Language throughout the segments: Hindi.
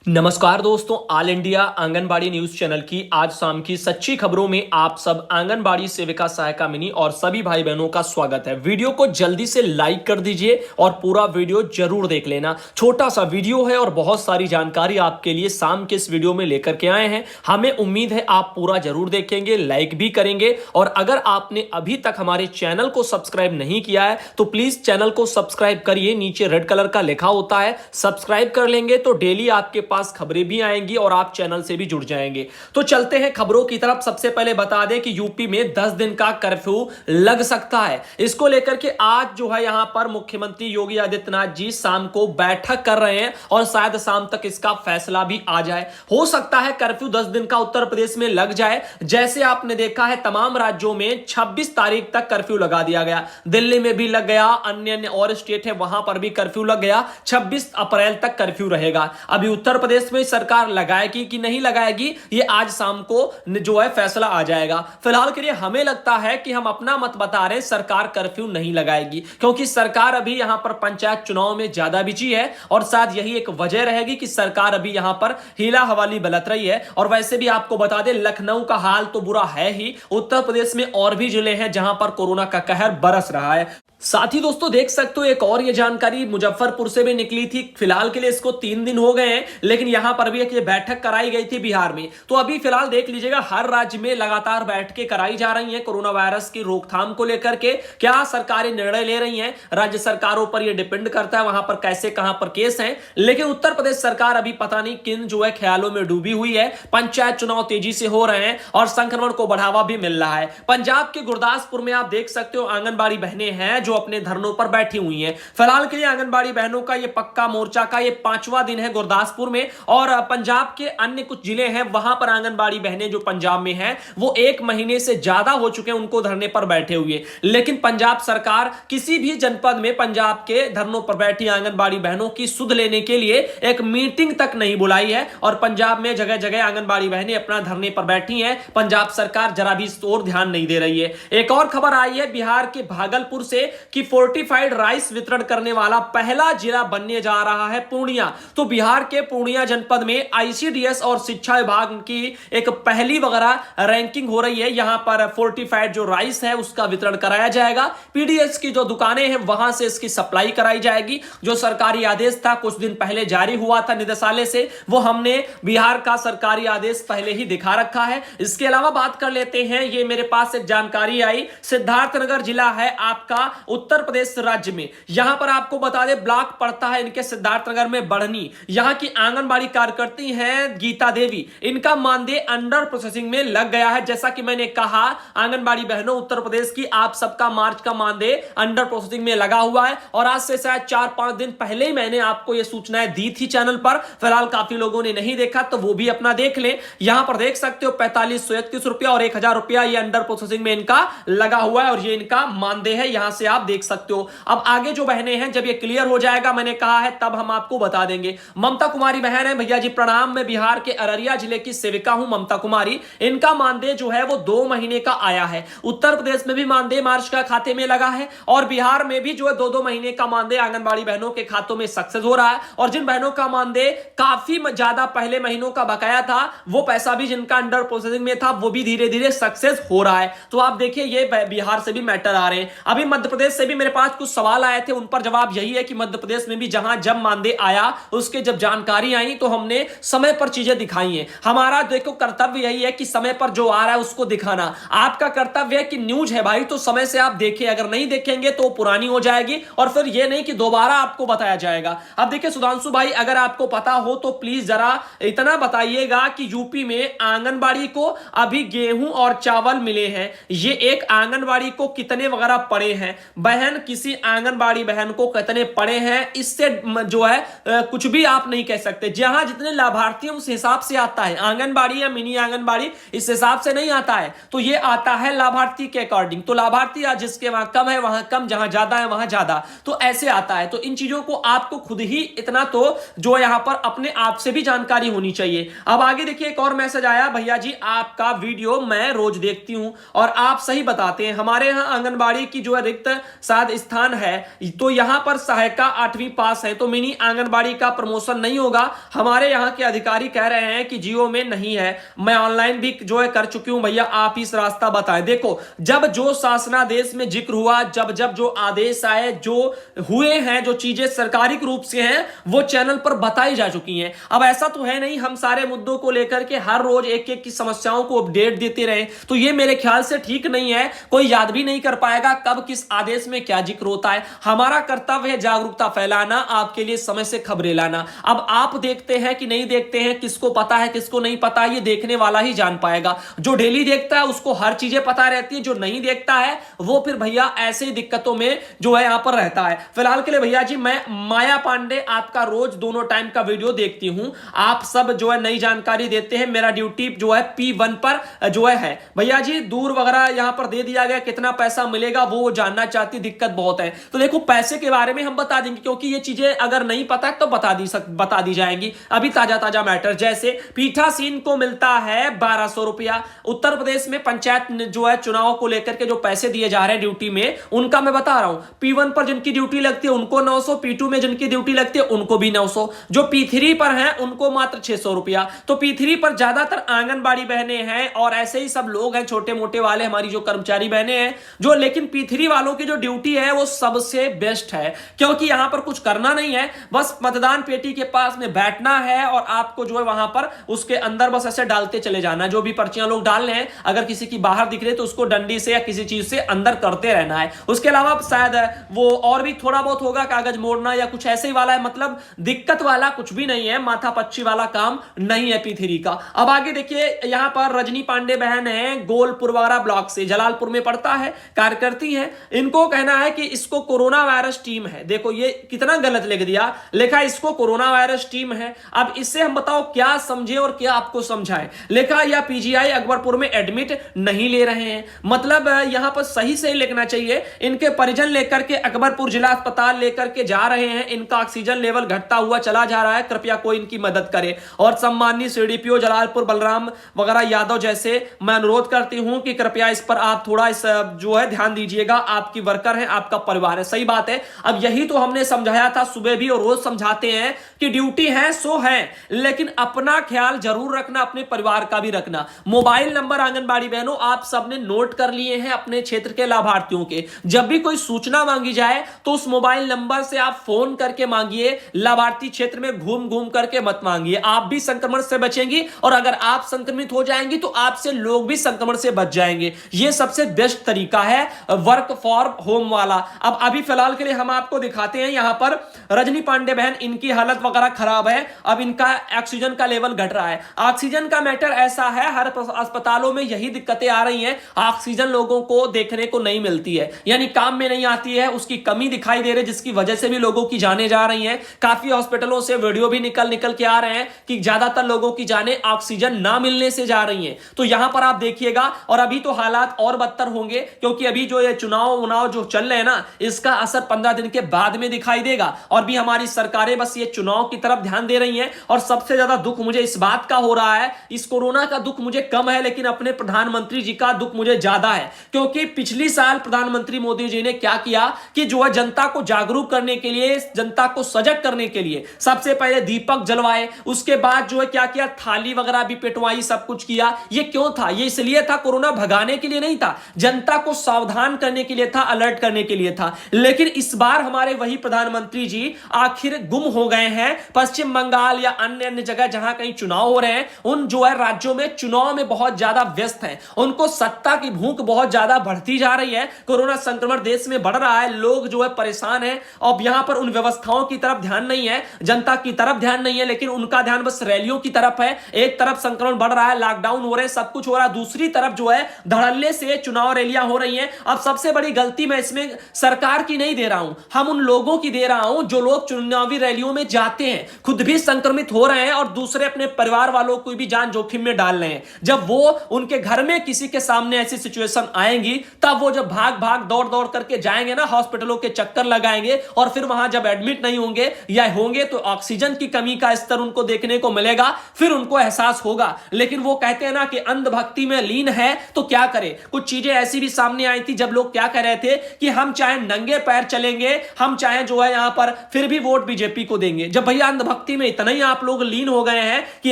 नमस्कार दोस्तों, all India anganwadi news channel की आज शाम की सच्ची खबरों में आप सब आंगनबाड़ी सेविका सहायिका मिनी और सभी भाई बहनों का स्वागत है। वीडियो को जल्दी से लाइक कर दीजिए और पूरा वीडियो जरूर देख लेना। छोटा सा वीडियो है और बहुत सारी जानकारी आपके लिए शाम के इस वीडियो में लेकर के आए हैं। हमें उम्मीद है आप पूरा जरूर देखेंगे, लाइक भी करेंगे। और अगर आपने अभी तक हमारे चैनल को सब्सक्राइब नहीं किया है तो प्लीज चैनल को सब्सक्राइब करिए। नीचे रेड कलर का लिखा होता है, सब्सक्राइब कर लेंगे तो डेली आपके पास खबरें भी आएंगी और आप चैनल से भी जुड़ जाएंगे। तो चलते हैं खबरों की तरफ। सबसे पहले बता दें कि यूपी में 10 दिन का कर्फ्यू लग सकता है। इसको लेकर के आज जो है यहां पर मुख्यमंत्री योगी आदित्यनाथ जी शाम को बैठक कर रहे हैं और शायद शाम तक इसका फैसला भी आ जाए। हो सकता है कर्फ्यू 10 दिन का उत्तर प्रदेश में लग जाए। जैसे आपने देखा है तमाम राज्यों में 26 तारीख तक कर्फ्यू लगा दिया गया। दिल्ली में भी लग गया, अन्य और स्टेट है वहां पर भी कर्फ्यू लग गया। 26 अप्रैल तक कर्फ्यू रहेगा। अभी उत्तर प्रदेश में सरकार लगाएगी कि नहीं लगाएगी, ये आज शाम को जो है फैसला आ जाएगा। फिलहाल के लिए हमें लगता है कि हम अपना मत बता रहे हैं, सरकार कर्फ्यू नहीं लगाएगी क्योंकि सरकार अभी यहां पर पंचायत चुनाव में ज्यादा बिजी है और शायद यही एक वजह रहेगी कि सरकार अभी यहां पर हीला हवाली बरत रही है। और वैसे भी आपको बता दें लखनऊ का हाल तो बुरा है ही, उत्तर प्रदेश में और भी जिले हैं जहां पर कोरोना का कहर बरस रहा है। साथ ही दोस्तों देख सकते हो एक और ये जानकारी मुजफ्फरपुर से भी निकली थी। फिलहाल के लिए इसको 3 दिन हो गए हैं, लेकिन यहां पर भी एक ये बैठक कराई गई थी बिहार में। तो अभी फिलहाल देख लीजिएगा हर राज्य में लगातार बैठकें कराई जा रही हैं कोरोना वायरस की रोकथाम को लेकर के। क्या सरकारें निर्णय ले रही हैं, राज्य सरकारों पर यह डिपेंड करता है वहां पर कैसे कहां पर केस हैं। लेकिन उत्तर प्रदेश सरकार अभी पता नहीं किन जो है ख्यालों में डूबी हुई है। पंचायत चुनाव तेजी से हो रहे हैं और संक्रमण को बढ़ावा भी मिल रहा है। पंजाब के गुरदासपुर में आप देख सकते हो आंगनबाड़ी बहनें हैं जो अपने धरनों पर बैठी हुई हैं। फिलहाल के लिए आंगनबाड़ी बहनों का ये पक्का मोर्चा का ये 5वां दिन है गुरदासपुर में। और पंजाब के अन्य कुछ जिले हैं वहां पर आंगनबाड़ी बहनें जो पंजाब में हैं वो 1 महीने से ज्यादा हो चुके हैं उनको धरने पर बैठे हुए। लेकिन पंजाब सरकार किसी भी जनपद में पंजाब के धरनों पर बैठी आंगनबाड़ी बहनों की सुध लेने के लिए एक मीटिंग तक नहीं बुलाई है। और पंजाब में जगह जगह आंगनबाड़ी बहनें अपना धरने पर बैठी हैं। पंजाब सरकार जरा भी इस ओर ध्यान नहीं दे रही है। एक और खबर आई है बिहार के भागलपुर से कि फोर्टिफाइड राइस वितरण करने वाला पहला जिला बनने जा रहा है पूर्णिया। तो बिहार के पूर्णिया जनपद में आईसीडीएस और शिक्षा विभाग की एक पहली वगैरह रैंकिंग हो रही है। यहां पर फोर्टिफाइड जो राइस है उसका वितरण कराया जाएगा। पीडीएस की जो दुकानें हैं वहां से इसकी सप्लाई कराई जाएगी। जो सरकारी आदेश था कुछ दिन पहले जारी हुआ था निदेशालय से, वो हमने बिहार का सरकारी आदेश पहले ही दिखा रखा है। इसके अलावा बात कर लेते हैं, ये मेरे पास एक जानकारी आई, सिद्धार्थनगर जिला है आपका उत्तर प्रदेश राज्य में। यहां पर आपको बता दें ब्लॉक पड़ता है इनके सिद्धार्थनगर में बढ़नी। यहां की आंगनबाड़ी कार्यकर्ती हैं गीता देवी, इनका मानदेय अंडर प्रोसेसिंग में लग गया है। जैसा कि मैंने कहा आंगनबाड़ी बहनों उत्तर प्रदेश की, आप सबका मार्च का मानदेय अंडर प्रोसेसिंग में लगा हुआ है। और आज से शायद 4-5 दिन पहले ही मैंने आपको यह सूचनाएं दी थी चैनल पर। फिलहाल काफी लोगों ने नहीं देखा तो वो भी अपना देख लें। यहां पर देख सकते हो 4531 रुपया और 1000 रुपया ये अंडर प्रोसेसिंग में इनका लगा हुआ है और ये इनका मानदेय है। यहां से आप देख सकते हो। अब आगे जो बहनें हैं जब ये क्लियर हो जाएगा मैंने कहा है तब हम आपको बता देंगे। ममता कुमारी बहन है, भैया जी प्रणाम। मैं बिहार के अररिया जिले की सेविका हूं ममता कुमारी। इनका मानदेय जो है वो 2 महीने का आया है। उत्तर प्रदेश में भी मानदेय मार्च का खाते में लगा है और बिहार में भी जो है 2-2 महीने का मानदेय आंगनबाड़ी बहनों के खातों में सक्सेस हो रहा है। और जिन बहनों का मानदेय काफी ज्यादा पहले महीनों का बकाया था वो पैसा भी जिनका अंडर प्रोसेसिंग में था वो भी धीरे धीरे सक्सेस हो रहा है। तो आप देखिए ये बिहार से भी मैटर आ रहे हैं। अभी मध्य प्रदेश से भी मेरे पास कुछ सवाल आए थे, उन पर जवाब यही है कि मध्य प्रदेश में भी जहां जब मानदेय आया उसके जब जानकारी आई तो हमने समय पर चीजें दिखाई हैं। हमारा देखो कर्तव्य यही है कि समय पर जो आ रहा है उसको दिखाना। आपका कर्तव्य है कि न्यूज है भाई तो समय से आप देखिए, अगर नहीं देखेंगे तो पुरानी हो जाएगी और फिर यह नहीं कि दोबारा आपको बताया जाएगा। अब देखिए सुधांशु भाई अगर आपको पता हो तो प्लीज जरा इतना बताइएगा कि यूपी में आंगनबाड़ी को अभी गेहूं और चावल मिले हैं, ये एक आंगनबाड़ी को कितने वगैरह पड़े हैं, बहन किसी आंगनबाड़ी बहन को कितने पड़े हैं, इससे जो है कुछ भी आप नहीं कह सकते। जहां जितने लाभार्थी हैं उस हिसाब से आता है। आंगनबाड़ी या मिनी आंगनबाड़ी इस हिसाब से नहीं आता है, तो ये आता है लाभार्थी के अकॉर्डिंग। तो लाभार्थी आज जिसके वहां कम है वहां कम, जहां ज्यादा है वहां ज्यादा, तो ऐसे आता है। तो इन चीजों को आपको खुद ही इतना तो जो यहां पर अपने आप से भी जानकारी होनी चाहिए। अब आगे देखिए एक और मैसेज आया, भैया जी आपका वीडियो मैं रोज देखती हूं और आप सही बताते हैं। हमारे यहां आंगनबाड़ी की जो है रिक्त शायद स्थान है, तो यहां पर सहायिका 8वीं पास है, तो मिनी आंगनबाड़ी का प्रमोशन नहीं होगा। हमारे यहाँ के अधिकारी कह रहे हैं कि जियो में नहीं है। मैं ऑनलाइन भी जो है कर चुकी हूं भैया, आप इस रास्ता बताएं। देखो, जब जो शासनादेश में जिक्र हुआ, जब जब जो आदेश आए, जो हुए हैं, जो चीजें सरकारी रूप से हैं, वो चैनल पर बताई जा चुकी हैं। अब ऐसा तो है नहीं हम सारे मुद्दों को लेकर के हर रोज एक एक की समस्याओं को अपडेट देते रहे, तो ये मेरे ख्याल से ठीक नहीं है। कोई याद भी नहीं कर पाएगा कब किस आदेश में क्या जिक्र होता है। हमारा कर्तव्य है जागरूकता फैलाना, आपके लिए समय से खबरें लाना। अब आप देखते हैं कि नहीं देखते हैं, किसको पता है किसको नहीं पता, ये देखने वाला ही जान पाएगा। जो डेली देखता है उसको हर चीजें पता रहती है, जो नहीं देखता है वो फिर भैया ऐसे ही दिक्कतों में जो है यहां पर रहता है। फिलहाल के लिए भैया जी, मैं माया पांडे आपका रोज दोनों टाइम का वीडियो देखती हूं, आप सब जो है नई जानकारी देते हैं। मेरा ड्यूटी जो है P1 पर जो है भैया जी, दूर वगैरह यहां पर दे दिया गया, कितना पैसा मिलेगा वो जानना चाहती, दिक्कत बहुत है। तो देखो, पैसे के बारे में हम बता देंगे, क्योंकि ये चीजें अगर नहीं पता तो बता दी जाएंगी। अभी ताजा ताजा मैटर, जैसे पीठासीन को मिलता है 1200 रुपया। उत्तर प्रदेश में पंचायत जो है चुनाव को लेकर के जो पैसे दिए जा रहे हैं ड्यूटी में, उनका मैं बता रहा हूं। P1 पर जिनकी ड्यूटी लगती है उनको 900, P2 में जिनकी ड्यूटी लगती है उनको भी 900, जो P3 पर है उनको मात्र 600 रुपया। तो P3 पर ज्यादातर आंगनबाड़ी बहनें हैं और ऐसे ही सब लोग हैं छोटे मोटे वाले, हमारी जो कर्मचारी बहनें हैं जो, लेकिन P3 वालों की जो ड्यूटी है वो सबसे बेस्ट है, क्योंकि यहां पर कुछ करना नहीं है, बस मतदान पेटी के पास में बैठना है और आपको जो है वहां पर उसके अंदर बस ऐसे डालते चले जाना। जो भी पर्चियां लोग डाल रहे हैं, अगर किसी की बाहर दिख रही है तो उसको डंडी से या किसी चीज से अंदर करते रहना है। उसके अलावा शायद वो और भी थोड़ा बहुत होगा, कागज मोड़ना या कुछ ऐसे ही वाला है, मतलब दिक्कत वाला कुछ भी नहीं है, माथा पच्ची वाला काम नहीं है P3 का। अब आगे देखिए, यहां पर रजनी पांडे बहन है, गोलपुरवाड़ा ब्लॉक से, जलालपुर में पड़ता है, कार्यकर्ती है। इनको कहना है कि इसको कोरोना वायरस टीम है। देखो ये कितना गलत लिख दिया, लिखा इसको कोरोना वायरस टीम है। अब इससे हम बताओ क्या समझे और क्या आपको समझाएं। लिखा या PGI अकबरपुर में एडमिट नहीं ले रहे हैं, मतलब यहां पर सही से लिखना चाहिए, इनके परिजन लेकर के अकबरपुर जिला अस्पताल लेकर के जा रहे हैं, इनका ऑक्सीजन लेवल घटता हुआ चला जा रहा है, कृपया कोई इनकी मदद करे। और सम्माननीय CDPO जलालपुर बलराम वगैरह यादव जैसे मैं अनुरोध करती हूं कि कृपया इस पर आप थोड़ा इस जो है ध्यान दीजिएगा, आपकी वर्कर है, आपका परिवार है। सही बात है। अब यही तो हमने समझाया था सुबह भी और रोज समझाते हैं कि ड्यूटी है सो है, लेकिन अपना ख्याल जरूर रखना, अपने परिवार का भी रखना। मोबाइल नंबर आंगनबाड़ी बहनों आप सबने नोट कर लिए हैं अपने क्षेत्र के लाभार्थियों के। जब भी कोई सूचना मांगी जाए तो उस मोबाइल नंबर से आप फोन करके मांगिए, लाभार्थी क्षेत्र में घूम घूम करके मत मांगिए। आप भी संक्रमण से बचेंगी और अगर आप संक्रमित हो जाएंगी तो आपसे लोग भी संक्रमण से बच जाएंगे। यह सबसे बेस्ट तरीका है वर्क फॉर होम वाला। अब अभी फिलहाल के लिए हम आपको दिखाते हैं, यहां पर रजनी पांडे बहन, इनकी हालत वगैरह खराब है, अब इनका ऑक्सीजन का लेवल घट रहा है। ऑक्सीजन का मैटर ऐसा है, हर अस्पतालों में यही दिक्कतें आ रही हैं, ऑक्सीजन लोगों को देखने को नहीं मिलती है, यानी काम में नहीं आती है, उसकी कमी दिखाई दे रही है, जिसकी वजह से भी लोगों की जानें जा रही हैं। काफी हॉस्पिटलों से वीडियो भी निकल के आ रहे हैं कि ज्यादातर लोगों की जानें ऑक्सीजन ना मिलने से जा रही हैं। तो यहां पर आप देखिएगा, और अभी तो हालात और बदतर होंगे, क्योंकि अभी जो ये चुनाव जो चल रहे हैं ना, इसका असर 15 दिन के बाद में दिखाई देगा। और भी हमारी सरकारें बस ये चुनाव की तरफ ध्यान दे रही हैं। और सबसे ज्यादा दुख मुझे इस बात का हो रहा है, इस कोरोना का दुख मुझे कम है, लेकिन अपने प्रधानमंत्री जी का दुख मुझे ज्यादा है, क्योंकि पिछली साल प्रधानमंत्री मोदी जी ने क्या किया कि जो है जनता को जागरूक करने के लिए, जनता को सजग करने के लिए सबसे पहले दीपक जलवाए, उसके बाद जो है क्या किया, थाली वगैरह भी पिटवाई, सब कुछ किया। ये क्यों था? ये इसलिए था, कोरोना भगाने के लिए नहीं था, जनता को सावधान करने के लिए था, अलर्ट करने के लिए था। लेकिन इस बार हमारे वही प्रधानमंत्री जी आखिर गुम हो गए हैं। पश्चिम बंगाल या अन्य अन्य जगह जहां कहीं चुनाव हो रहे हैं, उन जो है राज्यों में चुनाव में बहुत ज्यादा व्यस्त हैं, उनको सत्ता की भूख बहुत ज्यादा बढ़ती जा रही है। कोरोना संक्रमण देश में बढ़ रहा है, लोग जो है परेशान हैं। अब यहां पर उन व्यवस्थाओं की तरफ ध्यान नहीं है, जनता की तरफ ध्यान नहीं है, लेकिन उनका ध्यान बस रैलियों की तरफ है। एक तरफ संक्रमण बढ़ रहा है, लॉकडाउन हो रहे हैं, सब कुछ हो रहा है, दूसरी तरफ जो है धड़ल्ले से चुनाव रैलियां हो रही हैं। अब सबसे बड़ी गलती मैं इसमें सरकार की नहीं दे रहा हूं, हम उन लोगों की दे रहा हूं जो लोग चुनावी रैलियों में जाते हैं, खुद भी संक्रमित हो रहे हैं और दूसरे अपने परिवार वालों को भी जान जोखिम में डाल रहे हैं। जब वो उनके घर में किसी के सामने ऐसी सिचुएशन आएंगी, तब वो जब भाग भाग दौड़ दौड़ करके जाएंगे ना, हॉस्पिटलों के चक्कर लगाएंगे, और फिर वहां जब एडमिट नहीं होंगे या होंगे तो ऑक्सीजन की कमी का स्तर उनको देखने को मिलेगा, फिर उनको एहसास होगा। लेकिन वो कहते हैं ना कि अंधभक्ति में लीन है, तो क्या करे। कुछ चीजें ऐसी भी सामने आई थी जब लोग क्या कह रहे थे थे कि हम चाहे नंगे पैर चलेंगे, हम चाहे जो है यहां पर फिर भी वोट बीजेपी को देंगे। जब भैया अंधभक्ति में इतना ही आप लोग लीन हो गए हैं कि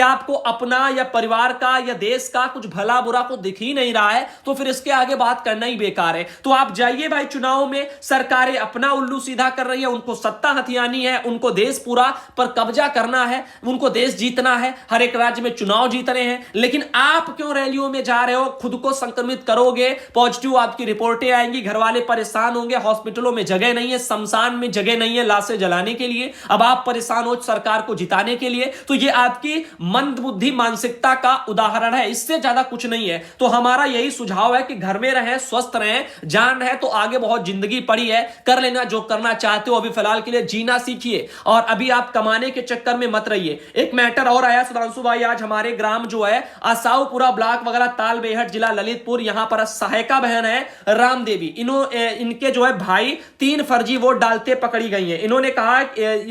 आपको अपना या परिवार का या देश का कुछ भला बुरा को दिख ही नहीं रहा है, तो फिर इसके आगे बात करना ही बेकार है। तो आप जाइए भाई, चुनाव में सरकारें अपना उल्लू सीधा कर रही है, उनको सत्ता हथियानी है, उनको देश पूरा पर कब्जा करना है, उनको देश जीतना है, हर एक राज्य में चुनाव जीत रहे हैं। लेकिन आप क्यों रैलियों में जा रहे हो? खुद को संक्रमित करोगे, पॉजिटिव आपकी रिपोर्टें आएंगी, घर वाले परेशान होंगे, हॉस्पिटलों में जगह नहीं है, शमशान में जगह नहीं है लाशें जलाने के लिए, अब आप परेशान हो सरकार को जिताने के लिए। तो ये आपकी मंदबुद्धि मानसिकता का उदाहरण है, इससे ज्यादा कुछ नहीं है। तो हमारा यही सुझाव है कि घर में रहें, स्वस्थ रहें, जान है तो आगे बहुत जिंदगी पड़ी है, कर लेना जो करना चाहते हो, अभी फिलहाल के लिए जीना सीखिए और अभी आप कमाने के चक्कर में मत रहिए। एक मैटर और आया सुधांशु भाई, आज हमारे ग्राम जो है आसाऊपुरा ब्लॉक वगैरह तालबेहट जिला ललितपुर, यहां पर सहायिका बहन है राम देवी, इनके जो है भाई 3 फर्जी वोट डालते पकड़ी गई है। इन्होंने कहा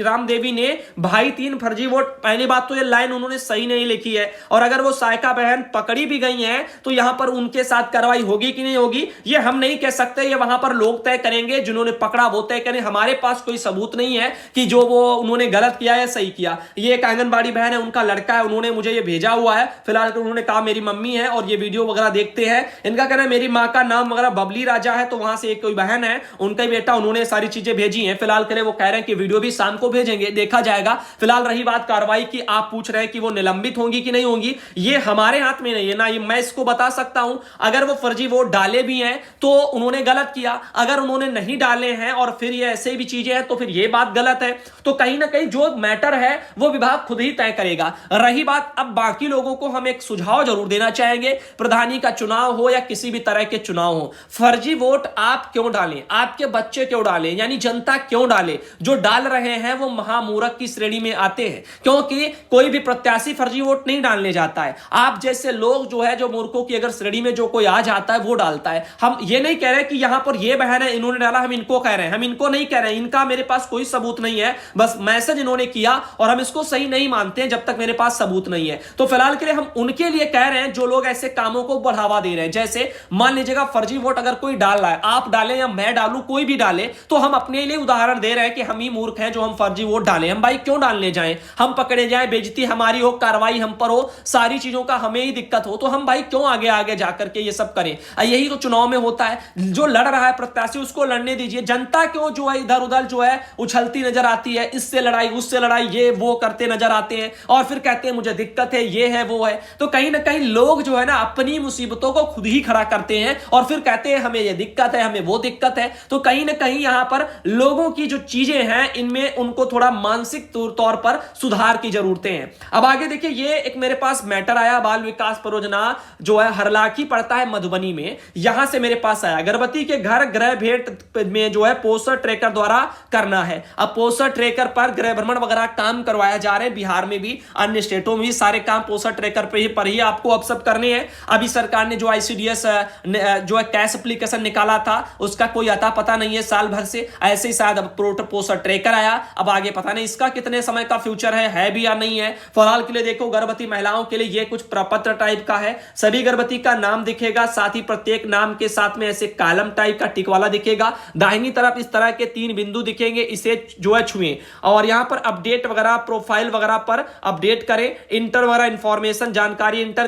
राम देवी ने भाई 3 फर्जी वोट, पहली बात तो ये लाइन उन्होंने सही नहीं लिखी है, और अगर वो सहायिका बहन पकड़ी भी गई है तो यहां पर उनके साथ कार्रवाई होगी कि नहीं होगी ये हम नहीं कह सकते, ये वहां पर लोग तय करेंगे, जिन्होंने पकड़ा वो तय करें। हमारे पास कोई सबूत नहीं है कि जो वो उन्होंने गलत किया या सही किया। ये एक आंगनबाड़ी बहन है, उनका लड़का है, उन्होंने मुझे ये भेजा हुआ है। फिलहाल तो उन्होंने कहा मेरी मम्मी है और ये वीडियो वगैरह देखते हैं। इनका कहना है मेरी माँ का नाम वगैरह बबली राजा है, तो वहां से एक कोई बहन है, उनका ही बेटा, उन्होंने सारी चीजें भेजी हैं। फिलहाल के लिए वो कह रहे हैं कि वीडियो भी शाम को भेजेंगे, देखा जाएगा। फिलहाल रही बात कार्रवाई की, आप पूछ रहे हैं कि वो निलंबित होंगी कि नहीं होंगी, ये हमारे हाथ में नहीं है ना। ये मैं इसको बता सकता हूं, अगर वो फर्जी वोट डाले भी हैं तो उन्होंने गलत किया, अगर उन्होंने नहीं डाले हैं और फिर ये ऐसे भी चीजें हैं तो फिर ये बात गलत है। तो कहीं ना कहीं जो मैटर है वो विभाग खुद ही तय करेगा। रही बात, अब बाकी लोगों को हम एक सुझाव जरूर देना चाहेंगे, प्रधानी का चुनाव हो या किसी भी तरह के चुनाव हो, फर्जी वोट आप क्यों डालें, आपके बच्चे क्यों डालें, यानी जनता क्यों डाले? जो डाल रहे हैं वो महामूर्ख की श्रेणी में आते हैं, क्योंकि कोई भी प्रत्याशी फर्जी वोट नहीं डालने जाता है। आप जैसे लोग जो है, जो मूर्खों की अगर श्रेणी में जो कोई आ जाता है वो डालता है। हम ये नहीं कह रहे कि यहां पर ये बहन है इन्होंने डाला, हम इनको कह रहे हैं, हम इनको नहीं कह रहे हैं, इनका मेरे पास कोई सबूत नहीं है, बस मैसेज इन्होंने किया और हम इसको सही नहीं मानते हैं जब तक मेरे पास सबूत नहीं है। तो फिलहाल के लिए हम उनके लिए कह रहे हैं जो लोग ऐसे कामों को बढ़ावा दे रहे हैं। जैसे मान लीजिएगा फर्जी वोट अगर कोई डाल रहा है, आप डालें या मैं डालूं, कोई भी डाले, तो हम अपने लिए उदाहरण दे रहे हैं कि हम ही मूर्ख हैं जो हम फर्जी वोट डालें। हम भाई क्यों डालने जाएं, हम पकड़े जाएं, बेइज्जती हमारी हो, कार्रवाई हम पर हो, सारी चीजों का हमें ही दिक्कत हो, तो हम भाई क्यों आगे आगे जाकर के ये सब करें? यही तो चुनाव में होता है, जो लड़ रहा है प्रत्याशी उसको लड़ने दीजिए। जनता क्यों जो है इधर उधर जो है उछलती नजर आती है, इससे लड़ाई उससे लड़ाई, ये वो करते नजर आते हैं और फिर कहते हैं मुझे दिक्कत है, ये है वो है। तो कहीं ना कहीं लोग जो है ना अपनी मुसीबतों को खुद ही खड़ा करते हैं और फिर कहते हैं हमें ये दिक्कत है, हमें वो दिक्कत है। तो कहीं ना कहीं यहां पर लोगों की जो चीजें हैं इनमें उनको थोड़ा मानसिक तौर पर सुधार की जरूरतें हैं। अब आगे देखिए, ये एक मेरे पास मैटर आया, बाल विकास परियोजना जो है हरलाखी पड़ता है मधुबनी में, यहां से मेरे पास आया। गर्भवती के घर गृह भेंट में जो है पोस्टर ट्रैकर द्वारा करना है। अब पोस्टर ट्रैकर पर गृह भ्रमण वगैरह काम करवाया जा रहे हैं, बिहार में भी, अन्य स्टेटों में भी सारे काम पोस्टर ट्रैकर पर ही आपको अब सब करने हैं। अभी सरकार ने जो ICDS जो है कैश एप्लीकेशन निकाला था उसका कोई अता पता नहीं है साल भर से, ऐसे ही शायद अब पोस्टर ट्रैकर आया। अब आगे पता नहीं इसका कितने समय का फ्यूचर है भी या नहीं है। फिलहाल के लिए देखो, गर्भवती महिलाओं के लिए ये कुछ प्रपत्र टाइप का है, सभी गर्भवती का नाम दिखेगा, साथ ही प्रत्येक नाम के साथ में ऐसे कॉलम टाइप का टिक वाला दिखेगा, दाहिनी तरफ इस तरह के 3 बिंदु दिखेंगे, इसे जो है छुएं और यहां पर अपडेट वगैरह प्रोफाइल वगैरह पर अपडेट करें, इंटर वगैरह इंफॉर्मेशन जानकारी इंटर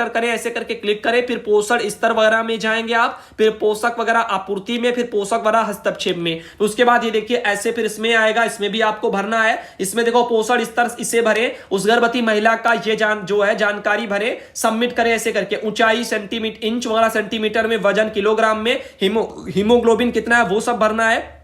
करें, ऐसे करके क्लिक करें। फिर पोषण स्तर वगैरह में जाएंगे आप, फिर पोषक वगैरह आपूर्ति में, फिर पोषक वगैरह हस्तक्षेप में। उसके बाद ये देखिए ऐसे फिर इसमें आएगा, इसमें भी आपको भरना है। इसमें देखो पोषण स्तर इसे भरे, उस गर्भवती महिला का ये जो है जानकारी भरे, सबमिट करें ऐसे करके। ऊंचाई सेंटीमीटर, इंच वगैरह सेंटीमीटर में, वजन किलोग्राम में, हीमोग्लोबिन कितना है वो सब भरना है,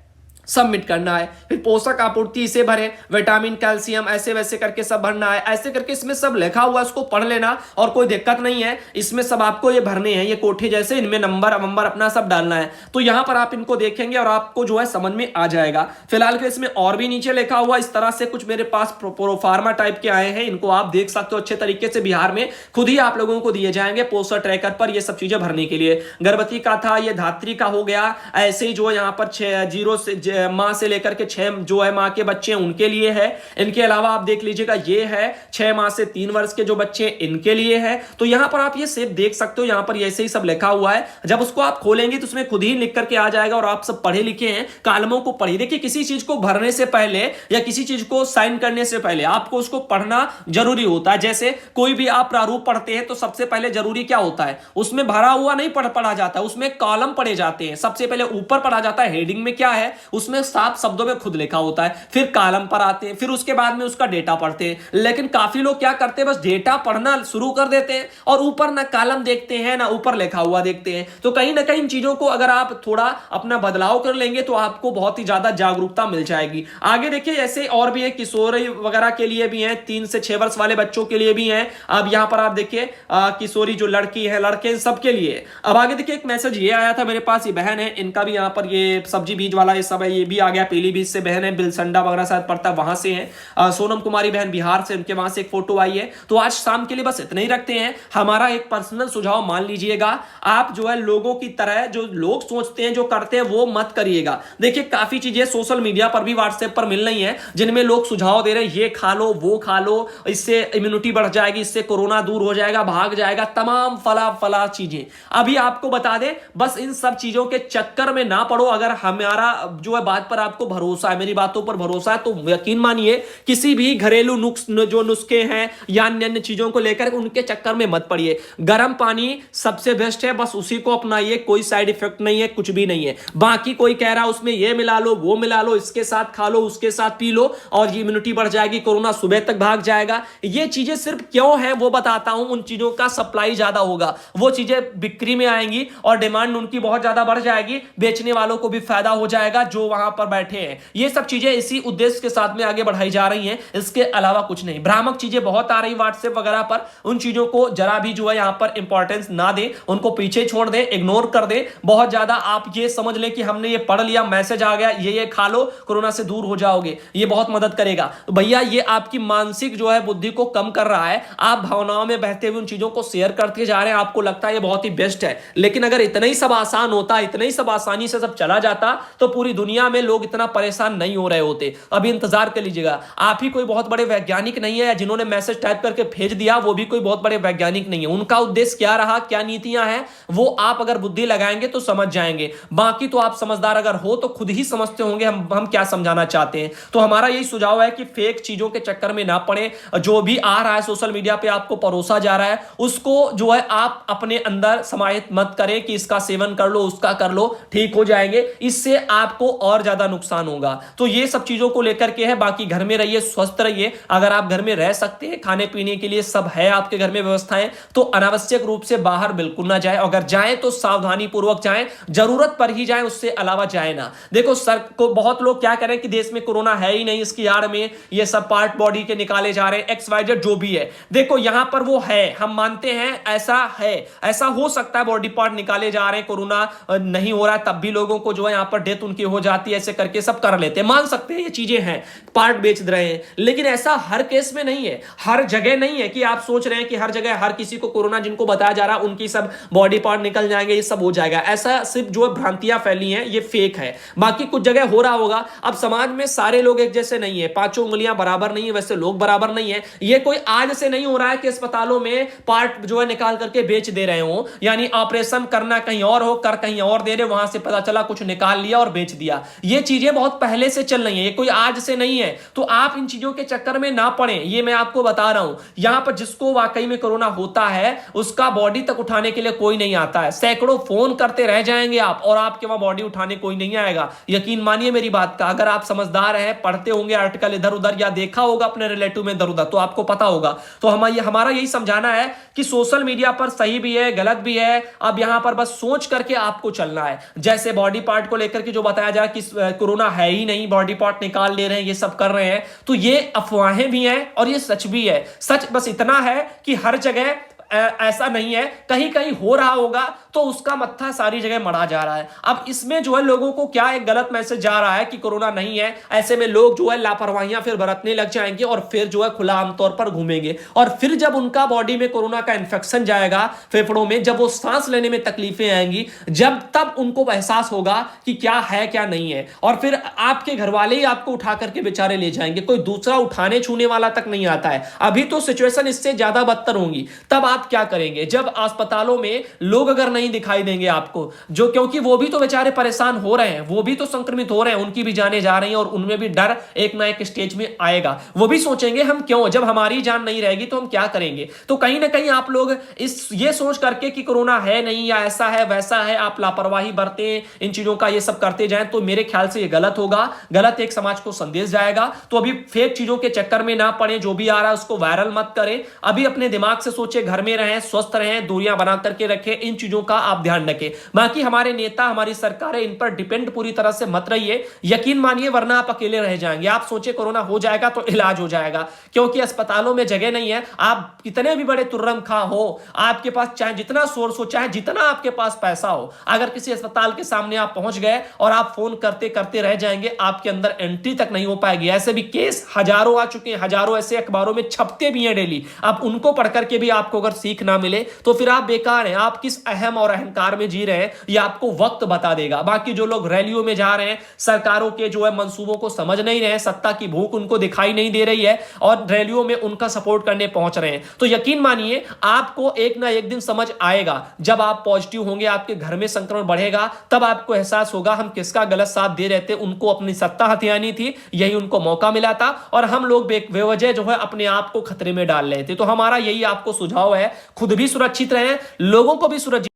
सबमिट करना है। फिर पोषक आपूर्ति इसे भरें, विटामिन कैल्शियम ऐसे वैसे करके सब भरना है। ऐसे करके इसमें सब लिखा हुआ है, उसको पढ़ लेना और कोई दिक्कत नहीं है, इसमें सब आपको ये भरने हैं, ये कोठे जैसे, इनमें नंबर अपना सब डालना है। तो यहां पर आप इनको देखेंगे और आपको जो है समझ में आ जाएगा। फिलहाल के इसमें और भी नीचे लिखा हुआ इस तरह से कुछ मेरे पास प्रोफार्मा टाइप के आए हैं, इनको आप देख सकते हो अच्छे तरीके से। बिहार में खुद ही आप लोगों को दिए जाएंगे पोस्टर ट्रैकर पर ये सब चीजें भरने के लिए। गर्भवती का था, ये धात्री का हो गया, ऐसे ही जो यहाँ पर 0 से माह से लेकर के 6 जो है माह के बच्चे हैं उनके लिए है। इनके अलावा आप देख लीजिएगा ये है 6 माह से 3 वर्ष के जो बच्चे हैं इनके लिए है। तो यहां पर आप ये सिर्फ देख सकते हो, यहां पर ऐसे ही सब लिखा हुआ है। जब उसको आप खोलेंगे तो उसमें खुद ही लिख करके आ जाएगा और आप सब पढ़े लिखे हैं, कालमों को पढ़िए। देखिए किसी चीज को भरने से पहले या किसी चीज को साइन करने से पहले आपको उसको पढ़ना जरूरी होता है। जैसे कोई भी आप प्रारूप पढ़ते हैं तो सबसे पहले जरूरी क्या होता है, उसमें भरा हुआ नहीं पढ़ा जाता है, उसमें कॉलम पढ़े जाते हैं। सबसे पहले ऊपर पढ़ा जाता है हेडिंग में क्या है, उसमें साफ शब्दों में खुद लिखा होता है, फिर कॉलम पर आते हैं, फिर उसके बाद में उसका डेटा पढ़ते हैं। लेकिन काफी लोग क्या करते हैं, बस डेटा पढ़ना शुरू कर देते हैं और ऊपर ना कॉलम देखते हैं ना ऊपर लिखा हुआ देखते हैं। तो कहीं ना कहीं इन चीजों को अगर आप थोड़ा अपना बदलाव कर लेंगे तो आपको बहुत ही ज्यादा जागरूकता मिल जाएगी। आगे देखिए ऐसे और भी है, किशोरी वगैरह के लिए भी है, 3 से 6 वर्ष वाले बच्चों के लिए भी है। अब यहां पर आप देखिए किशोरी जो लड़की है लड़के सबके लिए। अब आगे देखिए एक मैसेज ये आया था मेरे पास, ये बहन है, इनका भी यहां पर ये सब्जी बीज वाला ये सब है, ये भी आ गया। पीलीभीत से बहन है, बिलसंडा वगैरह शायद पड़ता है वहां से है। सोनम कुमारी बहन बिहार से, उनके वहां से एक फोटो आई है। तो आज शाम के लिए बस इतना ही रखते हैं। हमारा एक पर्सनल सुझाव मान लीजिएगा, आप जो है लोगों की तरह जो लोग सोचते हैं जो करते हैं वो मत करिएगा। देखिए काफी चीजें सोशल मीडिया पर भी व्हाट्सएप पर मिल रही हैं जिनमें लोग सुझाव दे रहे हैं, ये खा लो वो खा लो, इससे इम्यूनिटी बढ़ जाएगी, इससे कोरोना दूर हो जाएगा, भाग जाएगा, तमाम फला चीजें। अभी आपको बता दें, बस इन सब चीजों के चक्कर में ना पड़ो। अगर हमारा जो है बात पर आपको भरोसा है, मेरी बातों पर भरोसा है, तो यकीन मानिए किसी भी घरेलू नुस्खे हैं या अन्य चीजों को लेकर उनके चक्कर में मत पड़िए। गर्म पानी सबसे बेस्ट है, बस उसी को अपनाइए, कोई साइड इफेक्ट नहीं है, कुछ भी नहीं है। बाकी कोई कह रहा उसमें ये मिला लो वो मिला लो, इसके साथ खा लो उसके साथ पी लो और ये इम्यूनिटी बढ़ जाएगी, कोरोना सुबह तक भाग जाएगा। ये चीजें सिर्फ क्यों है वो बताता हूं। उन चीजों का सप्लाई ज्यादा होगा, वो चीजें बिक्री में आएंगी और डिमांड उनकी बहुत ज्यादा बढ़ जाएगी, बेचने वालों को भी फायदा हो जाएगा जो वहां पर बैठे हैं। ये सब चीजें इसी उद्देश्य के साथ में आगे बढ़ाई जा रही हैं, इसके अलावा कुछ नहीं। भ्रामक चीजें बहुत आ रही व्हाट्सएप वगैरह पर, उन चीजों को जरा भी जो है यहां पर इंपॉर्टेंस ना दें, उनको पीछे छोड़ दें, इग्नोर कर दें। बहुत ज्यादा आप ये समझ लें कि हमने ये पढ़ लिया, मैसेज आ गया, ये खा लो कोरोना से दूर हो जाओगे, ये बहुत मदद करेगा। तो भैया ये आपकी मानसिक जो है बुद्धि को कम कर रहा है। आप भावनाओं में बहते हुए उन चीजों को शेयर करते जा रहे हैं, आपको लगता है ये बहुत ही बेस्ट है। लेकिन अगर इतना ही सब आसान होता, इतना ही सब आसानी से सब चला जाता तो पूरी दुनिया में लोग इतना परेशान नहीं हो रहे होते। अभी इंतजार कर लीजिएगा, आप ही कोई बहुत बड़े वैज्ञानिक नहीं है, जिन्होंने मैसेज टाइप करके भेज दिया वो भी कोई बहुत बड़े वैज्ञानिक नहीं है। उनका उद्देश्य क्या रहा, क्या नीतियां हैं, वो आप अगर बुद्धि लगाएंगे तो समझ जाएंगे। बाकी तो आप समझदार अगर हो तो खुद ही समझते होंगे हम क्या समझाना चाहते हैं। तो हमारा यही सुझाव है कि फेक चीजों के चक्कर में ना पड़े। जो भी आ रहा है सोशल मीडिया पे आपको परोसा जा रहा है, उसको जो है आप अपने अंदर समाहित मत करें कि इसका सेवन कर लो उसका कर लो, ठीक हो जाएंगे, इससे आपको और ज्यादा नुकसान होगा। तो ये सब चीजों को लेकर के है। बाकी घर में रहिए, स्वस्थ रहिए। अगर आप घर में रह सकते हैं, खाने पीने के लिए सब है आपके घर में व्यवस्थाएं, तो अनावश्यक रूप से बाहर बिल्कुल ना जाए। अगर जाए तो सावधानी पूर्वक जाएं, जरूरत पर ही जाएं, उससे अलावा जाए ना। देखो सर को बहुत लोग क्या करें कि देश में कोरोना है ही नहीं, इसकी आड़ में ये सब पार्ट बॉडी के निकाले जा रहे हैं, XYZ जो भी है। देखो यहां पर वो है, हम मानते हैं ऐसा है, ऐसा हो सकता है बॉडी पार्ट निकाले जा रहे हैं, कोरोना नहीं हो रहा है तब भी लोगों को जो है यहां पर डेथ उनकी हो जाती है, ऐसे करके सब कर लेते हैं। मान सकते हैं ये चीजें हैं, पार्ट बेच रहे हैं, लेकिन ऐसा हर केस में नहीं है, हर जगह नहीं है कि आप सोच रहे हैं कि हर जगह हर किसी को कोरोना जिनको बताया जा रहा है उनकी सब बॉडी पार्ट निकल जाएंगे, ये सब हो जाएगा। ऐसा सिर्फ जो है भ्रांतियां फैली हैं, ये फेक है। बाकी कुछ जगह हो रहा होगा। अब समाज में सारे लोग एक जैसे नहीं है, 5 उंगलियां बराबर नहीं है, वैसे लोग बराबर नहीं है। ये कोई आज से नहीं हो रहा है कि अस्पतालों में पार्ट जो है निकाल करके बेच दे रहे हो, यानी ऑपरेशन करना कहीं और हो, कर कहीं और दे रहे, वहां से पता चला कुछ निकाल लिया और बेच दिया। ये चीजें बहुत पहले से चल रही है, ये कोई आज से नहीं है। तो आप इन चीजों के चक्कर में ना पड़े, ये मैं आपको बता रहा हूं। यहां पर जिसको वाकई में कोरोना होता है उसका बॉडी तक उठाने के लिए कोई नहीं आता है। सैकड़ों फोन करते रह जाएंगे आप और आपके वहां बॉडी उठाने कोई नहीं आएगा। यकीन मानिए मेरी बात का। अगर आप समझदार हैं, पढ़ते होंगे आर्टिकल इधर उधर या देखा होगा अपने रिलेटिव में इधर उधर, तो आपको पता होगा। तो हमारा यही समझाना है कि सोशल मीडिया पर सही भी है गलत भी है, अब यहां पर बस सोच करके आपको चलना है। जैसे बॉडी पार्ट को लेकर के जो बताया जा रहा है कि कोरोना है ही नहीं, बॉडी पार्ट निकाल ले रहे हैं, ये सब कर रहे हैं, तो ये अफवाहें भी हैं और ये सच भी है। सच बस इतना है कि हर जगह ऐसा नहीं है, कहीं कहीं हो रहा होगा तो उसका मत्था सारी जगह मढ़ा जा रहा है। अब इसमें जो है लोगों को क्या एक गलत मैसेज जा रहा है कि कोरोना नहीं है, ऐसे में लोग जो है लापरवाहियां फिर बरतने लग जाएंगे और फिर जो है खुला आमतौर पर घूमेंगे, और फिर जब उनका बॉडी में कोरोना का इंफेक्शन जाएगा फेफड़ों में, जब वो सांस लेने में तकलीफें आएंगी, जब तब उनको एहसास होगा कि क्या है क्या नहीं है, और फिर आपके घर वाले ही आपको उठा करके बेचारे ले जाएंगे, कोई दूसरा उठाने छूने वाला तक नहीं आता है। अभी तो सिचुएशन इससे ज्यादा बदतर होंगी। तब आप क्या करेंगे जब अस्पतालों में लोग अगर नहीं दिखाई देंगे आपको, जो क्योंकि वो भी तो बेचारे परेशान हो रहे हैं, वो भी तो संक्रमित हो रहे हैं, उनकी भी जानें जा रही हैं और उनमें भी डर एक ना एक स्टेज में आएगा। वो भी सोचेंगे हम क्यों, जब हमारी जान नहीं रहेगी तो हम क्या करेंगे। तो कहीं ना कहीं आप लोग इस ये सोच करके कि कोरोना है नहीं या ऐसा है वैसा है, आप लापरवाही बरतें, इन चीजों का ये सब करते जाएं, तो मेरे ख्याल से ये गलत होगा, गलत एक समाज को संदेश जाएगा। तो अभी फेक चीजों के चक्कर में ना पड़े, जो भी आ रहा है उसको वायरल मत करें। अभी अपने दिमाग से सोचे, घर में रहें, स्वस्थ रहें, दूरियां बना करके रखें, इन चीजों का आप ध्यान रखें। बाकी हमारे नेता, हमारी सरकारें, इन पर डिपेंड पूरी तरह से मत रहिए, यकीन मानिए, वरना आप अकेले रह जाएंगे। आप सोचे कोरोना हो जाएगा तो इलाज हो जाएगा, क्योंकि अस्पतालों में जगह नहीं है। आप कितने भी बड़े तुर्रम खा हो, आपके पास चाहे जितना सोर्स हो, चाहे जितना आपके पास पैसा हो, अगर किसी अस्पताल के सामने आप पहुंच गए और आप फोन करते करते रह जाएंगे, आपके अंदर एंट्री तक नहीं हो पाएगी। ऐसे भी केस हजारों आ चुके हैं, हजारों ऐसे अखबारों में छपते भी हैं डेली। आप उनको पढ़ करके भी आपको अगर सीख ना मिले तो फिर आप बेकार हैं। आप किस अहम और अहंकार में जी रहे हैं ये आपको वक्त बता देगा। बाकी जो लोग रैलियों में जा रहे हैं, सरकारों के जो है मंसूबों को समझ नहीं रहे हैं, सत्ता की भूख उनको दिखाई नहीं दे रही है और रैलियों में उनका सपोर्ट करने पहुंच रहे हैं, तो यकीन मानिए आपको एक ना एक दिन समझ आएगा। जब आप पॉजिटिव होंगे, आपके घर में संक्रमण बढ़ेगा, तब आपको एहसास होगा हम किसका गलत साथ दे रहे थे। उनको अपनी सत्ता हथियानी थी, यही उनको मौका मिला था, और हम लोग बेवजह जो है अपने आप को खतरे में डाल रहे थे। तो हमारा यही आपको सुझाव है, खुद भी सुरक्षित रहें, लोगों को भी सुरक्षित